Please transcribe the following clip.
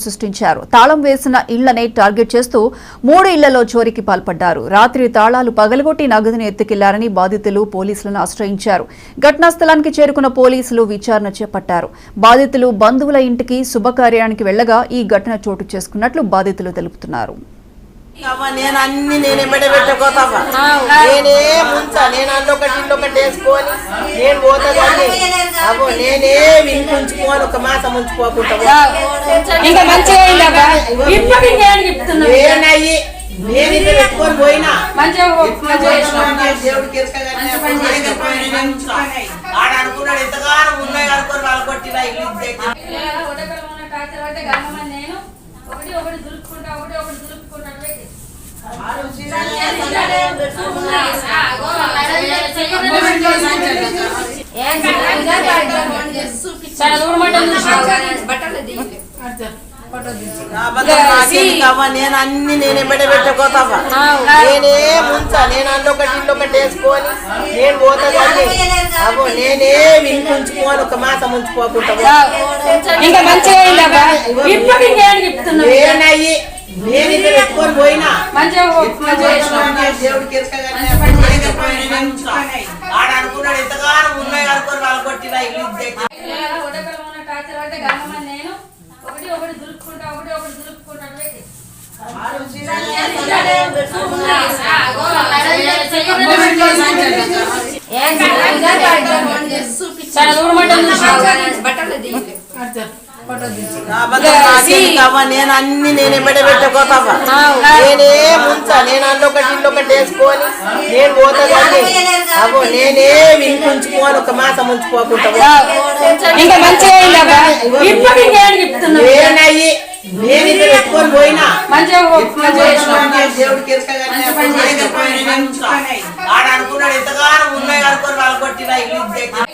సృష్టించారు. తాళం వేసిన ఇళ్లనే టార్గెట్ చేస్తూ 3 ఇళ్లలో చోరీకి పాల్పడ్డారు. రాత్రి తాళాలు పగలగొట్టి నగదును ఎత్తుకెళ్లారని బాధితులు పోలీసులను ఆశ్రయించారు. ఘటనా స్థలానికి చేరుకున్న పోలీసులు విచారణ చేపట్టారు. బాధితులు బంధువుల ఇంటికి శుభకార్యానికి వెళ్లగా ఈ ఘటన చోటు చేసుకున్నట్లు బాధితులు తెలుపుతున్నారు. నేను అన్ని నేనే పెట్టబెట్టుకోతావా నేనే ముంచా నేను అల్లొకటి ఇల్లొకటి వేసుకొని నేను పోతాను అబ్బో నేనే వినిపించుకోని ఒక మాసం ఉంచుకోకుండా ఇంకా మంచిగా నేనయ్యి నేను ఇది పెట్టుకొని పోయినా దేవుడికి ఆడ అనుకున్నాడు ఎంతగానో ఉన్నాయి అనుకోని వాళ్ళు కొట్టినా ఇల్లు నేను అన్ని నేనే పెట్టబెట్టుకోతావా నేనే ముంచా నేను అల్లొకటి ఇల్లొకటి వేసుకొని నేను పోతాను అబ్బో నేనే వినిపించుకోని ఒక మాసం ఉంచుకోకుండా ఇంకా మంచిగా నేనయ్యి నేను ఇది పెట్టుకొని పోయినా దేవుడికి ఆడ అనుకున్నాడు ఎంతగానో ఉన్నాయి అనుకోని వాళ్ళు కొట్టినా ఇల్లు నేను అన్ని నేనే పెట్టబెట్టుకోతావా నేనే ముంచా నేను అల్లొకటి ఇల్లొకటి వేసుకొని నేను పోతాను అబ్బో నేనే వినిపించుకోని ఒక మాసం ఉంచుకోకుండా ఇంకా మంచిగా నేనయ్యి నేను ఇది పెట్టుకొని పోయినా దేవుడికి ఆడ అనుకున్నాడు ఎంతగానో ఉన్నాయి అనుకోని వాళ్ళు కొట్టినా ఇల్లు